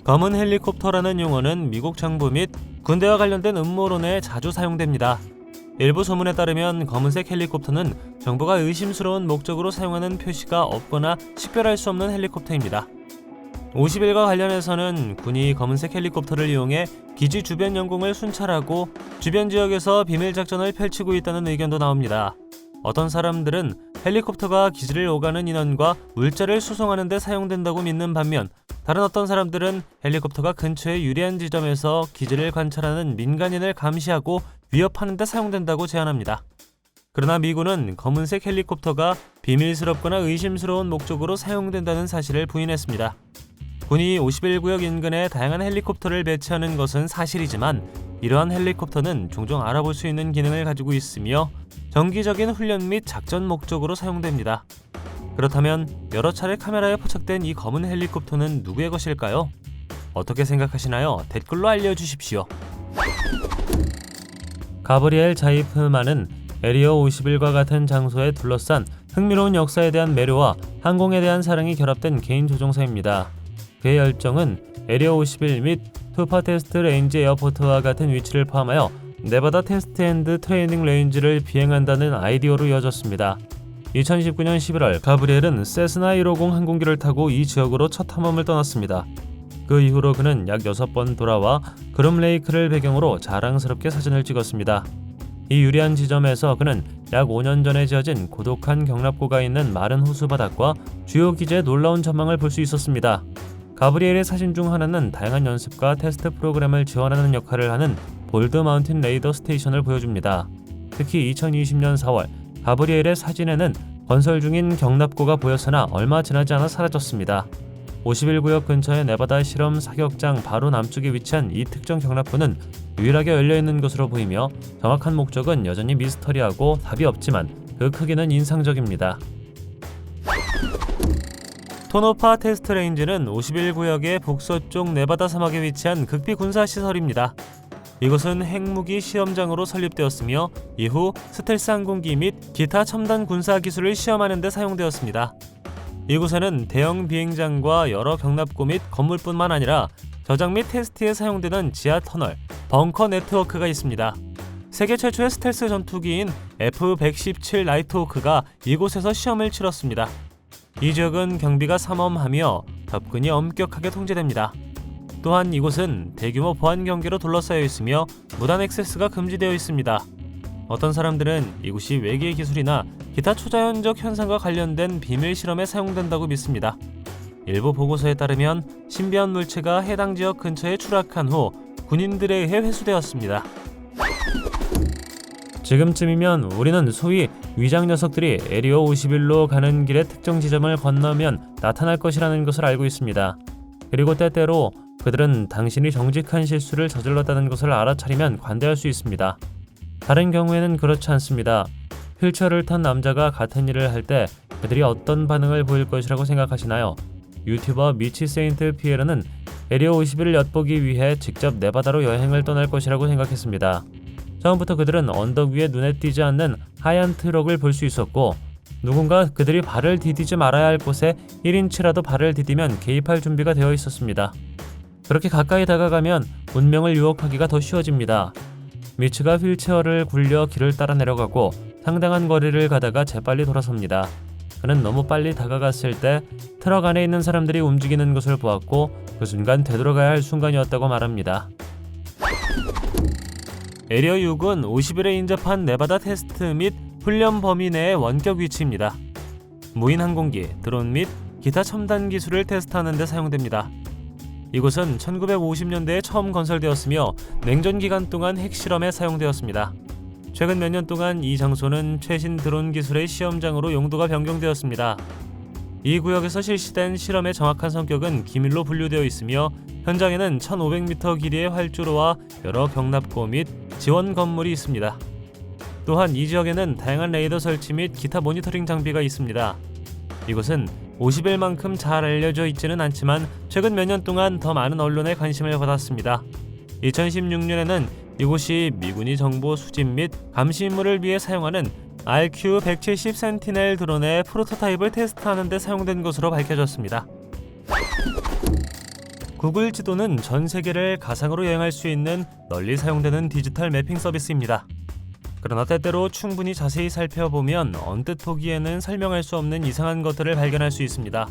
검은 헬리콥터라는 용어는 미국 정부 및 군대와 관련된 음모론에 자주 사용됩니다. 일부 소문에 따르면 검은색 헬리콥터는 정부가 의심스러운 목적으로 사용하는 표시가 없거나 식별할 수 없는 헬리콥터입니다. 51과 관련해서는 군이 검은색 헬리콥터를 이용해 기지 주변 영공을 순찰하고 주변 지역에서 비밀 작전을 펼치고 있다는 의견도 나옵니다. 어떤 사람들은 헬리콥터가 기지를 오가는 인원과 물자를 수송하는 데 사용된다고 믿는 반면 다른 어떤 사람들은 헬리콥터가 근처의 유리한 지점에서 기지를 관찰하는 민간인을 감시하고 위협하는 데 사용된다고 제안합니다. 그러나 미군은 검은색 헬리콥터가 비밀스럽거나 의심스러운 목적으로 사용된다는 사실을 부인했습니다. 군이 51구역 인근에 다양한 헬리콥터를 배치하는 것은 사실이지만 이러한 헬리콥터는 종종 알아볼 수 있는 기능을 가지고 있으며 정기적인 훈련 및 작전 목적으로 사용됩니다. 그렇다면 여러 차례 카메라에 포착된 이 검은 헬리콥터는 누구의 것일까요? 어떻게 생각하시나요? 댓글로 알려주십시오. 가브리엘 자이프만은 에리어 51과 같은 장소에 둘러싼 흥미로운 역사에 대한 매료와 항공에 대한 사랑이 결합된 개인 조종사입니다. 그의 열정은 에리어 51 및 투파 테스트 레인지 에어포트와 같은 위치를 포함하여 네바다 테스트 앤드 트레이닝 레인지를 비행한다는 아이디어로 이어졌습니다. 2019년 11월 가브리엘은 세스나 150 항공기를 타고 이 지역으로 첫 탐험을 떠났습니다. 그 이후로 그는 약 6번 돌아와 그룸레이크를 배경으로 자랑스럽게 사진을 찍었습니다. 이 유리한 지점에서 그는 약 5년 전에 지어진 고독한 경납고가 있는 마른 호수 바닥과 주요 기지의 놀라운 전망을 볼 수 있었습니다. 가브리엘의 사진 중 하나는 다양한 연습과 테스트 프로그램을 지원하는 역할을 하는 볼드 마운틴 레이더 스테이션을 보여줍니다. 특히 2020년 4월 가브리엘의 사진에는 건설 중인 경납고가 보였으나 얼마 지나지 않아 사라졌습니다. 51구역 근처의 네바다 실험 사격장 바로 남쪽에 위치한 이 특정 경납고는 유일하게 열려있는 것으로 보이며 정확한 목적은 여전히 미스터리하고 답이 없지만 그 크기는 인상적입니다. 토노파 테스트 레인지는 51구역의 북서쪽 네바다 사막에 위치한 극비 군사시설입니다. 이곳은 핵무기 시험장으로 설립되었으며 이후 스텔스 항공기 및 기타 첨단 군사 기술을 시험하는 데 사용되었습니다. 이곳에는 대형 비행장과 여러 경납고 및 건물뿐만 아니라 저장 및 테스트에 사용되는 지하 터널, 벙커 네트워크가 있습니다. 세계 최초의 스텔스 전투기인 F-117 나이트호크가 이곳에서 시험을 치렀습니다. 이 지역은 경비가 삼엄하며 접근이 엄격하게 통제됩니다. 또한 이곳은 대규모 보안 경계로 둘러싸여 있으며 무단 액세스가 금지되어 있습니다. 어떤 사람들은 이곳이 외계 기술이나 기타 초자연적 현상과 관련된 비밀 실험에 사용된다고 믿습니다. 일부 보고서에 따르면 신비한 물체가 해당 지역 근처에 추락한 후 군인들에 의해 회수되었습니다. 지금쯤이면 우리는 소위 위장 녀석들이 에리어 51로 가는 길의 특정 지점을 건너면 나타날 것이라는 것을 알고 있습니다. 그리고 때때로 그들은 당신이 정직한 실수를 저질렀다는 것을 알아차리면 관대할 수 있습니다. 다른 경우에는 그렇지 않습니다. 휠체어를 탄 남자가 같은 일을 할 때 그들이 어떤 반응을 보일 것이라고 생각하시나요? 유튜버 미치 세인트 피에르는 에리어 51을 엿보기 위해 직접 네바다로 여행을 떠날 것이라고 생각했습니다. 처음부터 그들은 언덕 위에 눈에 띄지 않는 하얀 트럭을 볼 수 있었고 누군가 그들이 발을 디디지 말아야 할 곳에 1인치라도 발을 디디면 개입할 준비가 되어 있었습니다. 그렇게 가까이 다가가면 운명을 유혹하기가 더 쉬워집니다. 미츠가 휠체어를 굴려 길을 따라 내려가고 상당한 거리를 가다가 재빨리 돌아섭니다. 그는 너무 빨리 다가갔을 때 트럭 안에 있는 사람들이 움직이는 것을 보았고 그 순간 되돌아가야 할 순간이었다고 말합니다. 에리어 6은 50일에 인접한 네바다 테스트 및 훈련 범위 내의 원격 위치입니다. 무인 항공기, 드론 및 기타 첨단 기술을 테스트하는 데 사용됩니다. 이곳은 1950년대에 처음 건설되었으며 냉전 기간 동안 핵실험에 사용되었습니다. 최근 몇 년 동안 이 장소는 최신 드론 기술의 시험장으로 용도가 변경되었습니다. 이 구역에서 실시된 실험의 정확한 성격은 기밀로 분류되어 있으며 현장에는 1500m 길이의 활주로와 여러 경납고 및 지원 건물이 있습니다. 또한 이 지역에는 다양한 레이더 설치 및 기타 모니터링 장비가 있습니다. 이곳은 50일만큼 잘 알려져 있지는 않지만 최근 몇 년 동안 더 많은 언론의 관심을 받았습니다. 2016년에는 이곳이 미군이 정보 수집 및 감시 임무를 위해 사용하는 RQ-170 센티넬 드론의 프로토타입을 테스트하는 데 사용된 것으로 밝혀졌습니다. 구글 지도는 전 세계를 가상으로 여행할 수 있는 널리 사용되는 디지털 매핑 서비스입니다. 그러나 때때로 충분히 자세히 살펴보면 언뜻 보기에는 설명할 수 없는 이상한 것들을 발견할 수 있습니다.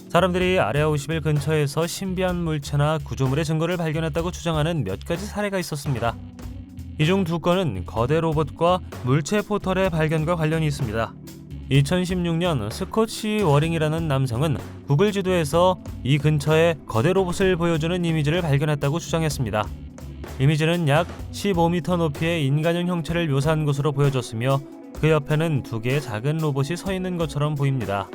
사람들이 아레아 51 근처에서 신비한 물체나 구조물의 증거를 발견했다고 주장하는 몇 가지 사례가 있었습니다. 이 중 2건은 거대 로봇과 물체 포털의 발견과 관련이 있습니다. 2016년 스코치 워링이라는 남성은 구글 지도에서 이 근처에 거대 로봇을 보여주는 이미지를 발견했다고 주장했습니다. 이미지는 약 15m 높이의 인간형 형체를 묘사한 것으로 보여졌으며 그 옆에는 2개의 작은 로봇이 서 있는 것처럼 보입니다.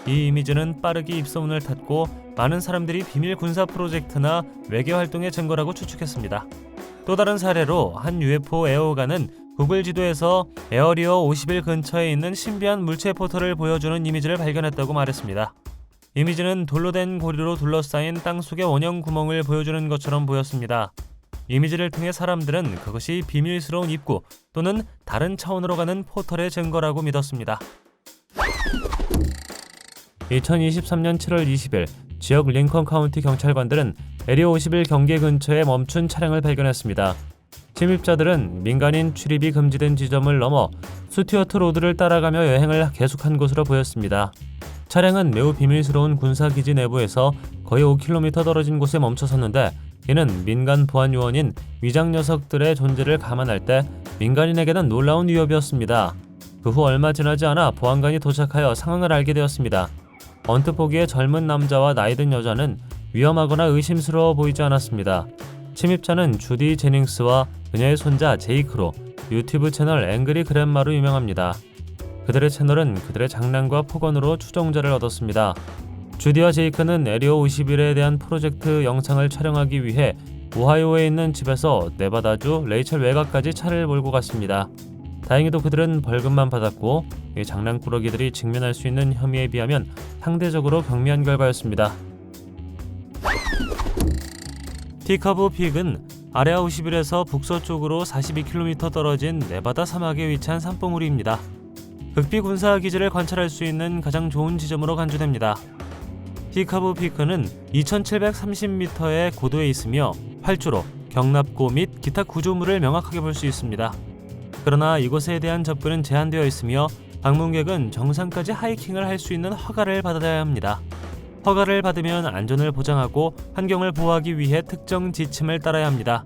이 이미지는 빠르게 입소문을 탔고 많은 사람들이 비밀 군사 프로젝트나 외계 활동의 증거라고 추측했습니다. 또 다른 사례로 한 UFO 애호가는 구글 지도에서 에어리어 51 근처에 있는 신비한 물체 포털을 보여주는 이미지를 발견했다고 말했습니다. 이미지는 돌로 된 고리로 둘러싸인 땅속의 원형 구멍을 보여주는 것처럼 보였습니다. 이미지를 통해 사람들은 그것이 비밀스러운 입구 또는 다른 차원으로 가는 포털의 증거라고 믿었습니다. 2023년 7월 20일 지역 링컨 카운티 경찰관들은 에리어 51 경계 근처에 멈춘 차량을 발견했습니다. 침입자들은 민간인 출입이 금지된 지점을 넘어 스튜어트 로드를 따라가며 여행을 계속한 것으로 보였습니다. 차량은 매우 비밀스러운 군사기지 내부에서 거의 5km 떨어진 곳에 멈춰섰는데, 이는 민간 보안 요원인 위장 녀석들의 존재를 감안할 때 민간인에게는 놀라운 위협이었습니다. 그 후 얼마 지나지 않아 보안관이 도착하여 상황을 알게 되었습니다. 언뜻 보기에 젊은 남자와 나이든 여자는 위험하거나 의심스러워 보이지 않았습니다. 침입자는 주디 제닝스와 그녀의 손자 제이크로 유튜브 채널 앵그리 그랜마로 유명합니다. 그들의 채널은 그들의 장난과 폭언으로 추종자를 얻었습니다. 주디와 제이크는 에리어 51에 대한 프로젝트 영상을 촬영하기 위해 오하이오에 있는 집에서 네바다주 레이첼 외가까지 차를 몰고 갔습니다. 다행히도 그들은 벌금만 받았고, 이 장난꾸러기들이 직면할 수 있는 혐의에 비하면 상대적으로 경미한 결과였습니다. 티커브 픽은 아레아 51에서 북서쪽으로 42km 떨어진 네바다 사막에 위치한 산봉우리입니다. 극비 군사 기지를 관찰할 수 있는 가장 좋은 지점으로 간주됩니다. 티커브 피크는 2730m의 고도에 있으며 활주로, 경납고 및 기타 구조물을 명확하게 볼 수 있습니다. 그러나 이곳에 대한 접근은 제한되어 있으며 방문객은 정상까지 하이킹을 할 수 있는 허가를 받아야 합니다. 허가를 받으면 안전을 보장하고 환경을 보호하기 위해 특정 지침을 따라야 합니다.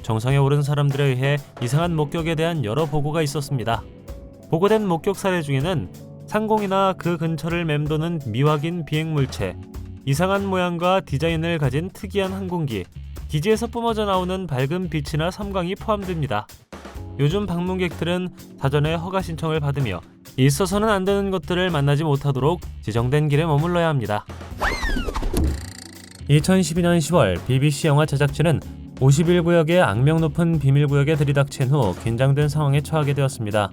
정상에 오른 사람들에 의해 이상한 목격에 대한 여러 보고가 있었습니다. 보고된 목격 사례 중에는 상공이나 그 근처를 맴도는 미확인 비행물체, 이상한 모양과 디자인을 가진 특이한 항공기, 기지에서 뿜어져 나오는 밝은 빛이나 섬광이 포함됩니다. 요즘 방문객들은 사전에 허가 신청을 받으며 있어서는 안 되는 것들을 만나지 못하도록 지정된 길에 머물러야 합니다. 2012년 10월 BBC 영화 제작진은 51구역의 악명 높은 비밀구역에 들이닥친 후 긴장된 상황에 처하게 되었습니다.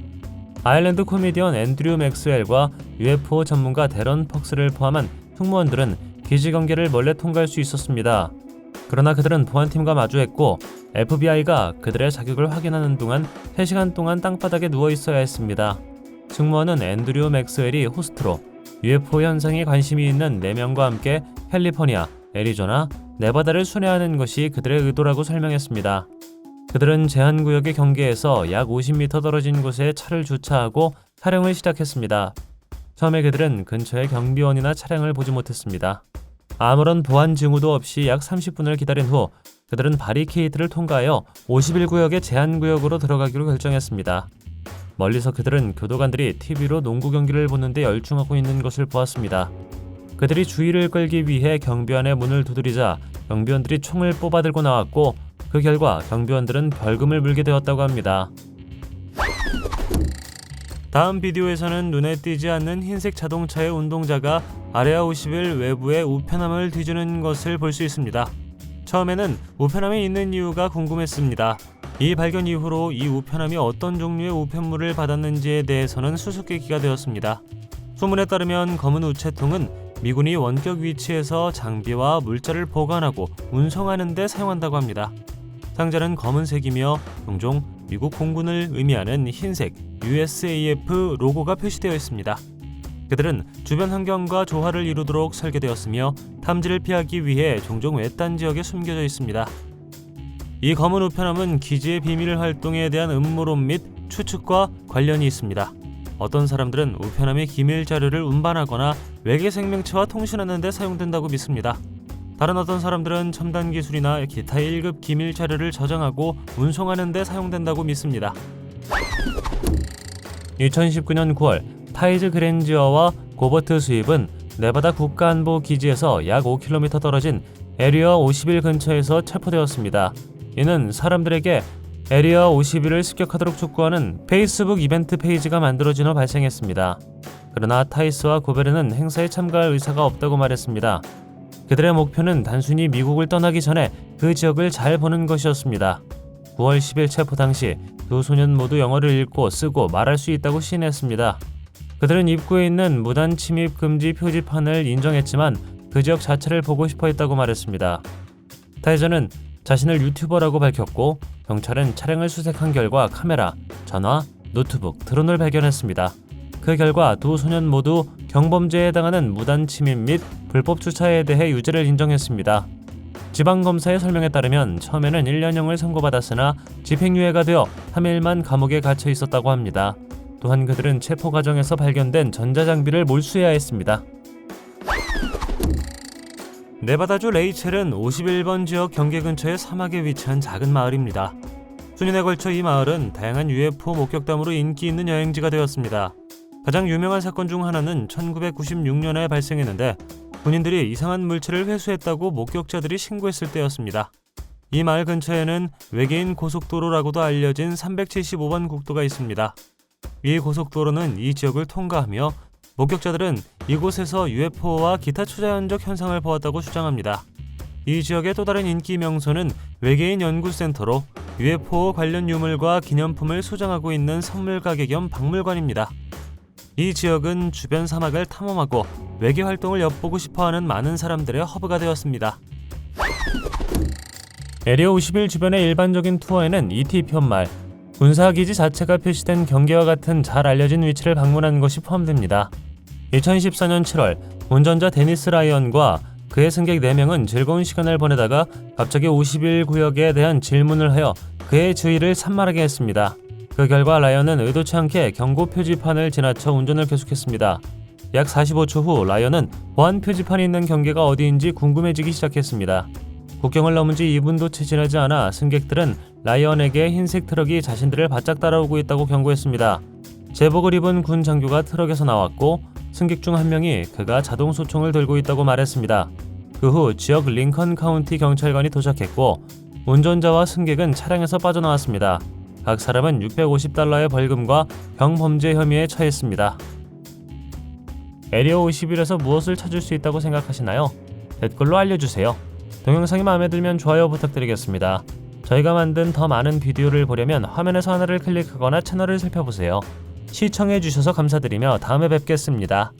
아일랜드 코미디언 앤드류 맥스웰과 UFO 전문가 데런 퍽스를 포함한 승무원들은 기지 경계를 몰래 통과할 수 있었습니다. 그러나 그들은 보안팀과 마주했고 FBI가 그들의 자격을 확인하는 동안 3시간 동안 땅바닥에 누워 있어야 했습니다. 승무원은 앤드류 맥스웰이 호스트로 UFO 현상에 관심이 있는 4명과 함께 캘리포니아, 애리조나, 네바다를 순회하는 것이 그들의 의도라고 설명했습니다. 그들은 제한구역의 경계에서 약 50m 떨어진 곳에 차를 주차하고 촬영을 시작했습니다. 처음에 그들은 근처에 경비원이나 차량을 보지 못했습니다. 아무런 보안 징후도 없이 약 30분을 기다린 후 그들은 바리케이드를 통과하여 51구역의 제한구역으로 들어가기로 결정했습니다. 멀리서 그들은 교도관들이 TV로 농구 경기를 보는데 열중하고 있는 것을 보았습니다. 그들이 주의를 끌기 위해 경비원의 문을 두드리자 경비원들이 총을 뽑아들고 나왔고, 그 결과 경비원들은 벌금을 물게 되었다고 합니다. 다음 비디오에서는 눈에 띄지 않는 흰색 자동차의 운동자가 아레아 51 외부의 우편함을 뒤지는 것을 볼 수 있습니다. 처음에는 우편함이 있는 이유가 궁금했습니다. 이 발견 이후로 이 우편함이 어떤 종류의 우편물을 받았는지에 대해서는 수수께끼가 되었습니다. 소문에 따르면 검은 우체통은 미군이 원격 위치에서 장비와 물자를 보관하고 운송하는 데 사용한다고 합니다. 상자는 검은색이며 종종 미국 공군을 의미하는 흰색 USAF 로고가 표시되어 있습니다. 그들은 주변 환경과 조화를 이루도록 설계되었으며 탐지를 피하기 위해 종종 외딴 지역에 숨겨져 있습니다. 이 검은 우편함은 기지의 비밀 활동에 대한 음모론 및 추측과 관련이 있습니다. 어떤 사람들은 우편함이 기밀 자료를 운반하거나 외계 생명체와 통신하는 데 사용된다고 믿습니다. 다른 어떤 사람들은 첨단 기술이나 기타 1급 기밀 자료를 저장하고 운송하는 데 사용된다고 믿습니다. 2019년 9월 타이즈 그랜지어와 고버트 스윕은 네바다 국가안보기지에서 약 5km 떨어진 에리어 51 근처에서 체포되었습니다. 이는 사람들에게 에리어 51을 습격하도록 촉구하는 페이스북 이벤트 페이지가 만들어진 후 발생했습니다. 그러나 타이스와 고베르는 행사에 참가할 의사가 없다고 말했습니다. 그들의 목표는 단순히 미국을 떠나기 전에 그 지역을 잘 보는 것이었습니다. 9월 10일 체포 당시 두 소년 모두 영어를 읽고 쓰고 말할 수 있다고 시인했습니다. 그들은 입구에 있는 무단 침입 금지 표지판을 인정했지만 그 지역 자체를 보고 싶어 했다고 말했습니다. 타이저는 자신을 유튜버라고 밝혔고, 경찰은 차량을 수색한 결과 카메라, 전화, 노트북, 드론을 발견했습니다. 그 결과 두 소년 모두 경범죄에 해당하는 무단 침입 및 불법 주차에 대해 유죄를 인정했습니다. 지방검사의 설명에 따르면 처음에는 1년형을 선고받았으나 집행유예가 되어 3일만 감옥에 갇혀 있었다고 합니다. 또한 그들은 체포 과정에서 발견된 전자장비를 몰수해야 했습니다. 네바다주 레이첼은 51번 지역 경계 근처의 사막에 위치한 작은 마을입니다. 수년에 걸쳐 이 마을은 다양한 UFO 목격담으로 인기 있는 여행지가 되었습니다. 가장 유명한 사건 중 하나는 1996년에 발생했는데 군인들이 이상한 물체를 회수했다고 목격자들이 신고했을 때였습니다. 이 마을 근처에는 외계인 고속도로라고도 알려진 375번 국도가 있습니다. 이 고속도로는 이 지역을 통과하며 목격자들은 이곳에서 UFO와 기타 초자연적 현상을 보았다고 주장합니다. 이 지역의 또 다른 인기 명소는 외계인 연구센터로 UFO 관련 유물과 기념품을 소장하고 있는 선물가게 겸 박물관입니다. 이 지역은 주변 사막을 탐험하고 외계 활동을 엿보고 싶어하는 많은 사람들의 허브가 되었습니다. 에리어 51 주변의 일반적인 투어에는 ET 편말, 군사기지 자체가 표시된 경계와 같은 잘 알려진 위치를 방문하는 것이 포함됩니다. 2014년 7월 운전자 데니스 라이언과 그의 승객 4명은 즐거운 시간을 보내다가 갑자기 51구역에 대한 질문을 하여 그의 주의를 산만하게 했습니다. 그 결과 라이언은 의도치 않게 경고 표지판을 지나쳐 운전을 계속했습니다. 약 45초 후 라이언은 보안 표지판이 있는 경계가 어디인지 궁금해지기 시작했습니다. 국경을 넘은 지 2분도 채 지나지 않아 승객들은 라이언에게 흰색 트럭이 자신들을 바짝 따라오고 있다고 경고했습니다. 제복을 입은 군 장교가 트럭에서 나왔고 승객 중 한 명이 그가 자동 소총을 들고 있다고 말했습니다. 그 후 지역 링컨 카운티 경찰관이 도착했고 운전자와 승객은 차량에서 빠져나왔습니다. 각 사람은 $650의 벌금과 경범죄 혐의에 처했습니다. 에리어 51에서 무엇을 찾을 수 있다고 생각하시나요? 댓글로 알려주세요. 동영상이 마음에 들면 좋아요 부탁드리겠습니다. 저희가 만든 더 많은 비디오를 보려면 화면에서 하나를 클릭하거나 채널을 살펴보세요. 시청해주셔서 감사드리며 다음에 뵙겠습니다.